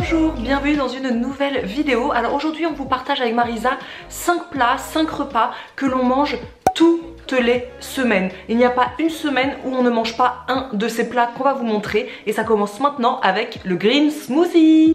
Bonjour, bienvenue dans une nouvelle vidéo. Alors aujourd'hui on vous partage avec Marisa 5 plats, 5 repas que l'on mange toutes les semaines. Il n'y a pas une semaine où on ne mange pas un de ces plats qu'on va vous montrer. Et ça commence maintenant avec le green smoothie.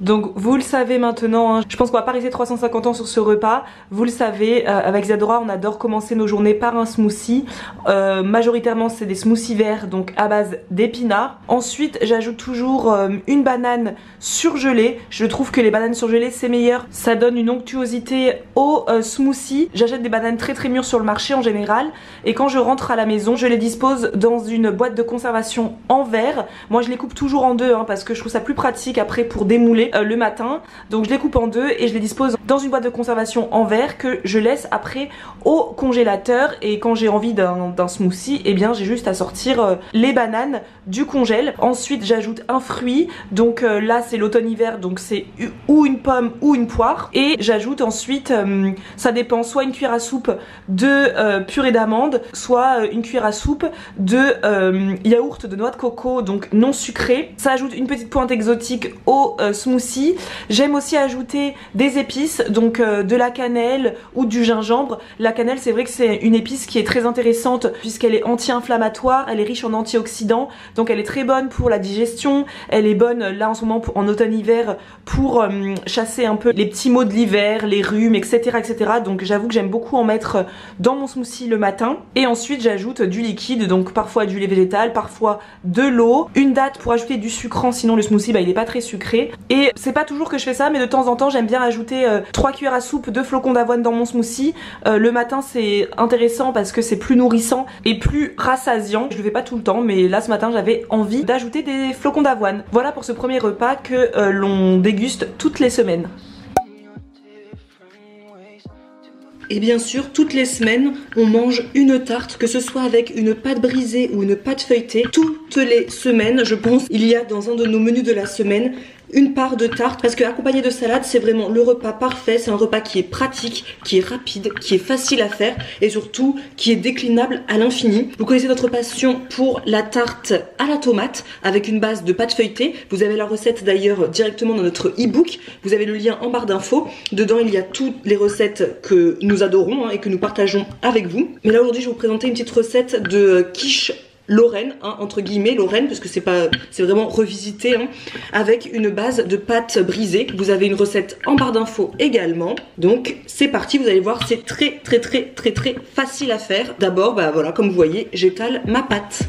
Donc vous le savez maintenant, hein, je pense qu'on va pas rester 350 ans sur ce repas. Vous le savez, avec Isadora on adore commencer nos journées par un smoothie. Majoritairement c'est des smoothies verts, donc à base d'épinards. Ensuite j'ajoute toujours une banane surgelée. Je trouve que les bananes surgelées c'est meilleur. Ça donne une onctuosité au smoothie. J'achète des bananes très mûres sur le marché en général. Et quand je rentre à la maison, je les dispose dans une boîte de conservation en verre. Moi je les coupe toujours en deux, hein, parce que je trouve ça plus pratique après pour démouler le matin. Donc je les coupe en deux et je les dispose dans une boîte de conservation en verre que je laisse après au congélateur. Et quand j'ai envie d'un smoothie, et bien j'ai juste à sortir les bananes du congèle. Ensuite j'ajoute un fruit, donc là c'est l'automne-hiver, donc c'est ou une pomme ou une poire. Et j'ajoute ensuite, ça dépend, soit une cuillère à soupe de purée d'amande, soit une cuillère à soupe de yaourt de noix de coco, donc non sucré. Ça ajoute une petite pointe exotique au smoothie. J'aime aussi ajouter des épices, donc de la cannelle ou du gingembre. La cannelle, c'est vrai que c'est une épice qui est très intéressante puisqu'elle est anti-inflammatoire, elle est riche en antioxydants, donc elle est très bonne pour la digestion. Elle est bonne là en ce moment en automne-hiver pour chasser un peu les petits maux de l'hiver, les rhumes, etc. Donc j'avoue que j'aime beaucoup en mettre dans mon smoothie le matin. Et ensuite j'ajoute du liquide, donc parfois du lait végétal, parfois de l'eau, une date pour ajouter du sucrant, sinon le smoothie il est pas très sucré. Et c'est pas toujours que je fais ça, mais de temps en temps j'aime bien ajouter 3 cuillères à soupe de flocons d'avoine dans mon smoothie. Le matin c'est intéressant parce que c'est plus nourrissant et plus rassasiant. Je le fais pas tout le temps, mais là ce matin j'avais envie d'ajouter des flocons d'avoine. Voilà pour ce premier repas que l'on déguste toutes les semaines. Et bien sûr, toutes les semaines, on mange une tarte, que ce soit avec une pâte brisée ou une pâte feuilletée. Toutes les semaines, je pense, il y a dans un de nos menus de la semaine une part de tarte, parce que accompagné de salade c'est vraiment le repas parfait. C'est un repas qui est pratique, qui est rapide, qui est facile à faire et surtout qui est déclinable à l'infini. Vous connaissez notre passion pour la tarte à la tomate avec une base de pâte feuilletée. Vous avez la recette d'ailleurs directement dans notre e-book, vous avez le lien en barre d'infos. Dedans il y a toutes les recettes que nous adorons, hein, et que nous partageons avec vous. Mais là aujourd'hui je vais vous présenter une petite recette de quiche Lorraine, hein, entre guillemets Lorraine, parce que c'est vraiment revisité, hein, avec une base de pâte brisée. Vous avez une recette en barre d'infos également. Donc c'est parti, vous allez voir, c'est très facile à faire. D'abord, bah voilà, comme vous voyez, j'étale ma pâte.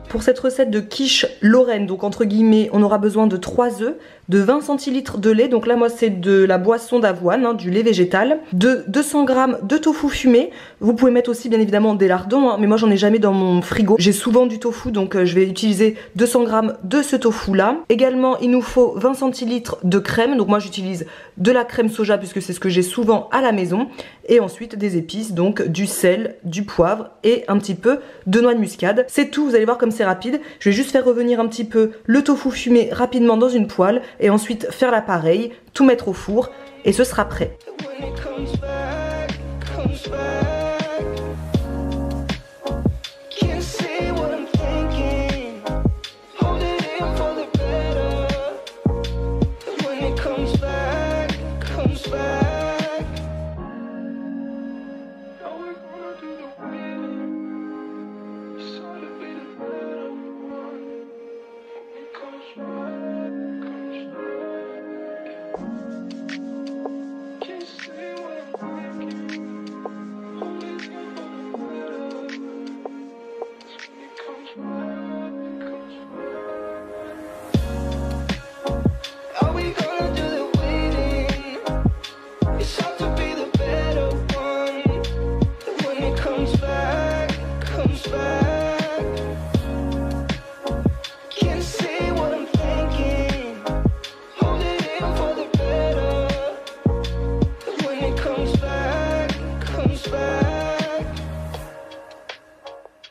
Pour cette recette de quiche Lorraine, donc entre guillemets, on aura besoin de 3 œufs, de 20 centilitres de lait, donc là moi c'est de la boisson d'avoine, hein, du lait végétal, de 200 g de tofu fumé. Vous pouvez mettre aussi bien évidemment des lardons, hein, mais moi j'en ai jamais dans mon frigo. J'ai souvent du tofu, donc je vais utiliser 200 g de ce tofu là. Également il nous faut 20 centilitres de crème, donc moi j'utilise de la crème soja puisque c'est ce que j'ai souvent à la maison. Et ensuite des épices, donc du sel, du poivre et un petit peu de noix de muscade. C'est tout, vous allez voir comme c'est rapide. Je vais juste faire revenir un petit peu le tofu fumé rapidement dans une poêle et ensuite faire la pareille, tout mettre au four et ce sera prêt.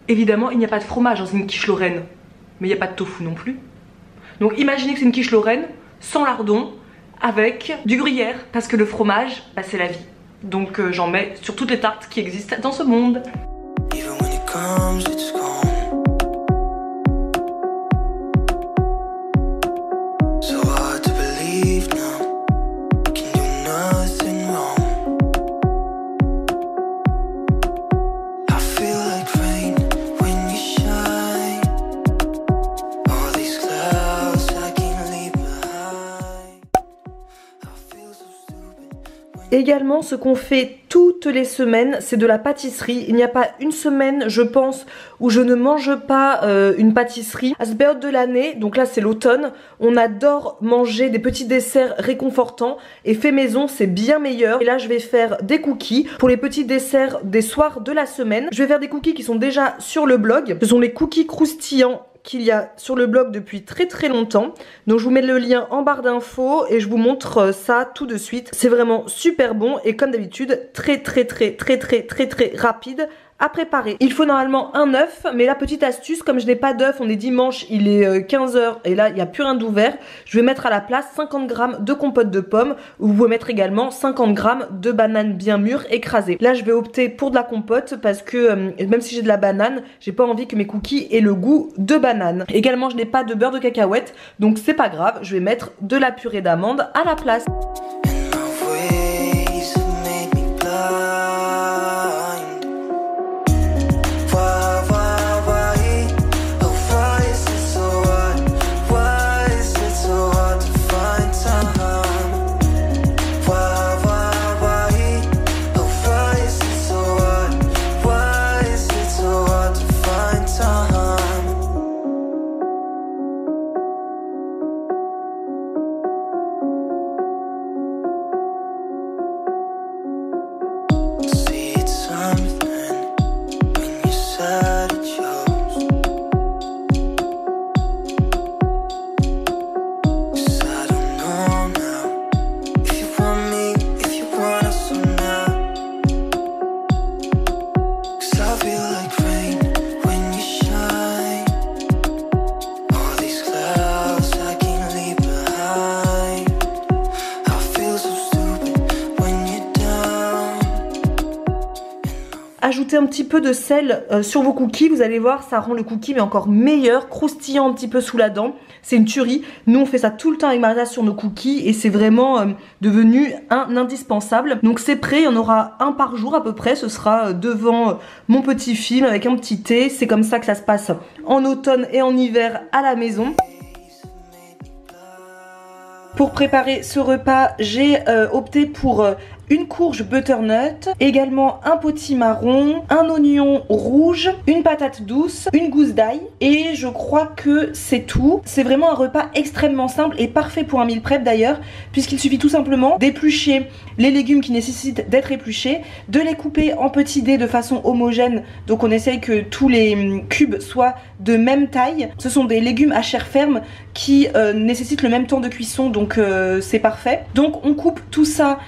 Évidemment, il n'y a pas de fromage dans une quiche Lorraine, mais il n'y a pas de tofu non plus. Donc imaginez que c'est une quiche Lorraine, sans lardon, avec du gruyère parce que le fromage, bah, c'est la vie. Donc j'en mets sur toutes les tartes qui existent dans ce monde. Également, ce qu'on fait toutes les semaines, c'est de la pâtisserie. Il n'y a pas une semaine, je pense, où je ne mange pas une pâtisserie. À cette période de l'année, donc là c'est l'automne, on adore manger des petits desserts réconfortants et fait maison, c'est bien meilleur. Et là je vais faire des cookies pour les petits desserts des soirs de la semaine. Je vais faire des cookies qui sont déjà sur le blog. Ce sont les cookies croustillants qu'il y a sur le blog depuis très longtemps. Donc je vous mets le lien en barre d'infos et je vous montre ça tout de suite. C'est vraiment super bon et comme d'habitude très rapide à préparer. Il faut normalement un œuf, mais la petite astuce, comme je n'ai pas d'œuf, on est dimanche, il est 15 h et là il n'y a plus rien d'ouvert, je vais mettre à la place 50 g de compote de pommes, ou vous pouvez mettre également 50 g de bananes bien mûres écrasées. Là je vais opter pour de la compote parce que même si j'ai de la banane, j'ai pas envie que mes cookies aient le goût de banane. Également je n'ai pas de beurre de cacahuète, donc c'est pas grave, je vais mettre de la purée d'amande à la place. Ajoutez un petit peu de sel sur vos cookies, vous allez voir, ça rend le cookie mais encore meilleur, croustillant un petit peu sous la dent. C'est une tuerie. Nous on fait ça tout le temps avec Marisa sur nos cookies et c'est vraiment devenu un indispensable. Donc c'est prêt, il y en aura un par jour à peu près. Ce sera devant mon petit film avec un petit thé. C'est comme ça que ça se passe en automne et en hiver à la maison. Pour préparer ce repas, j'ai opté pour une courge butternut, également un potimarron, un oignon rouge, une patate douce, une gousse d'ail et je crois que c'est tout. C'est vraiment un repas extrêmement simple et parfait pour un meal prep d'ailleurs, puisqu'il suffit tout simplement d'éplucher les légumes qui nécessitent d'être épluchés, de les couper en petits dés de façon homogène, donc on essaye que tous les cubes soient de même taille. Ce sont des légumes à chair ferme qui nécessitent le même temps de cuisson, donc c'est parfait. Donc on coupe tout ça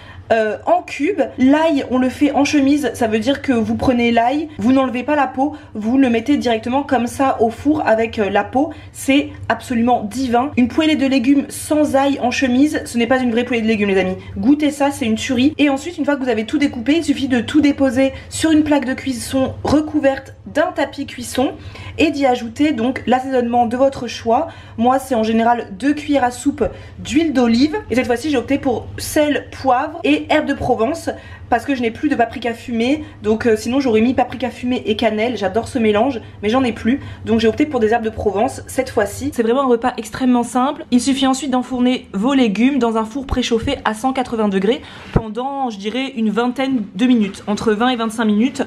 en cubes. L'ail on le fait en chemise, ça veut dire que vous prenez l'ail, vous n'enlevez pas la peau, vous le mettez directement comme ça au four avec la peau, c'est absolument divin. Une poêlée de légumes sans ail en chemise, ce n'est pas une vraie poêlée de légumes les amis, goûtez ça, c'est une tuerie. Et ensuite une fois que vous avez tout découpé, il suffit de tout déposer sur une plaque de cuisson recouverte d'un tapis cuisson et d'y ajouter donc l'assaisonnement de votre choix. Moi c'est en général 2 cuillères à soupe d'huile d'olive et cette fois-ci j'ai opté pour sel, poivre et herbes de Provence parce que je n'ai plus de paprika fumé, donc sinon j'aurais mis paprika fumé et cannelle, j'adore ce mélange mais j'en ai plus, donc j'ai opté pour des herbes de Provence cette fois-ci. C'est vraiment un repas extrêmement simple. Il suffit ensuite d'enfourner vos légumes dans un four préchauffé à 180 degrés pendant je dirais une vingtaine de minutes, entre 20 et 25 minutes.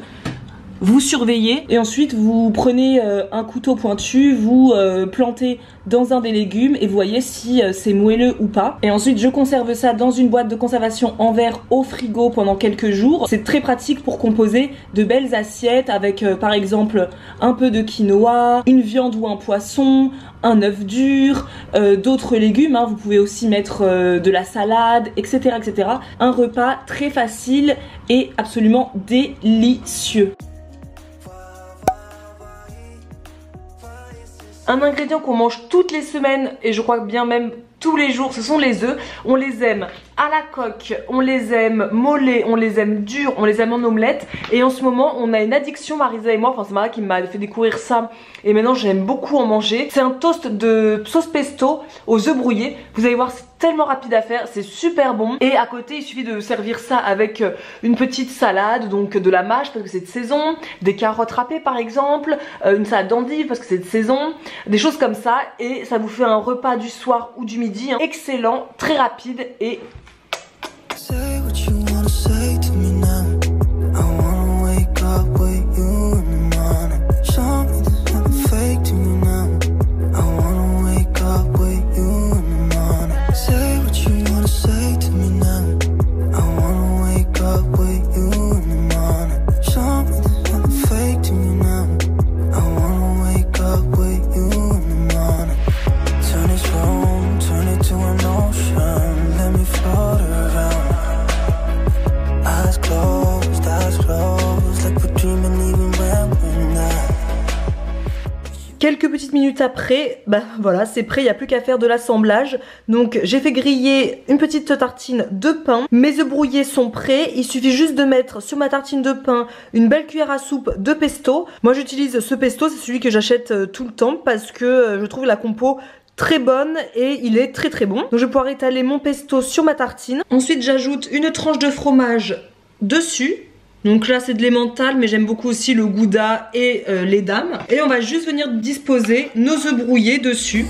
Vous surveillez et ensuite vous prenez un couteau pointu, vous plantez dans un des légumes et vous voyez si c'est moelleux ou pas. Et ensuite je conserve ça dans une boîte de conservation en verre au frigo pendant quelques jours. C'est très pratique pour composer de belles assiettes avec par exemple un peu de quinoa, une viande ou un poisson, un œuf dur, d'autres légumes, hein. Vous pouvez aussi mettre de la salade, etc., etc. Un repas très facile et absolument délicieux. Un ingrédient qu'on mange toutes les semaines et je crois bien même tous les jours, ce sont les œufs. On les aime à la coque, on les aime mollets, on les aime durs, on les aime en omelette. Et en ce moment, on a une addiction, Marisa et moi, enfin c'est Maria qui m'a fait découvrir ça. Et maintenant, j'aime beaucoup en manger. C'est un toast de sauce pesto aux œufs brouillés. Vous allez voir, c'est tellement rapide à faire, c'est super bon. Et à côté, il suffit de servir ça avec une petite salade, donc de la mâche parce que c'est de saison, des carottes râpées par exemple, une salade d'endives parce que c'est de saison, des choses comme ça. Et ça vous fait un repas du soir ou du midi, hein. Excellent, très rapide et... Quelques petites minutes après, bah voilà, c'est prêt, il n'y a plus qu'à faire de l'assemblage. Donc j'ai fait griller une petite tartine de pain. Mes œufs brouillés sont prêts, il suffit juste de mettre sur ma tartine de pain une belle cuillère à soupe de pesto. Moi j'utilise ce pesto, c'est celui que j'achète tout le temps parce que je trouve la compo très bonne et il est très très bon. Donc je vais pouvoir étaler mon pesto sur ma tartine. Ensuite j'ajoute une tranche de fromage dessus. Donc là c'est de l'emmental mais j'aime beaucoup aussi le gouda et les dames. Et on va juste venir disposer nos œufs brouillés dessus.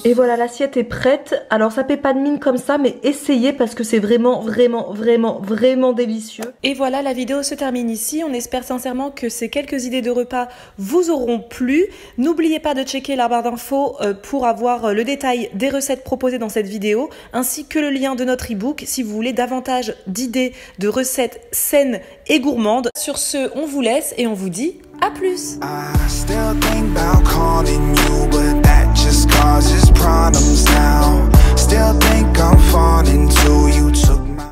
Et voilà, l'assiette est prête. Alors ça paie pas de mine comme ça, mais essayez parce que c'est vraiment délicieux. Et voilà, la vidéo se termine ici. On espère sincèrement que ces quelques idées de repas vous auront plu. N'oubliez pas de checker la barre d'infos pour avoir le détail des recettes proposées dans cette vidéo, ainsi que le lien de notre e-book si vous voulez davantage d'idées de recettes saines et gourmandes. Sur ce, on vous laisse et on vous dit à plus. Causes problems now. Still think I'm falling too. You took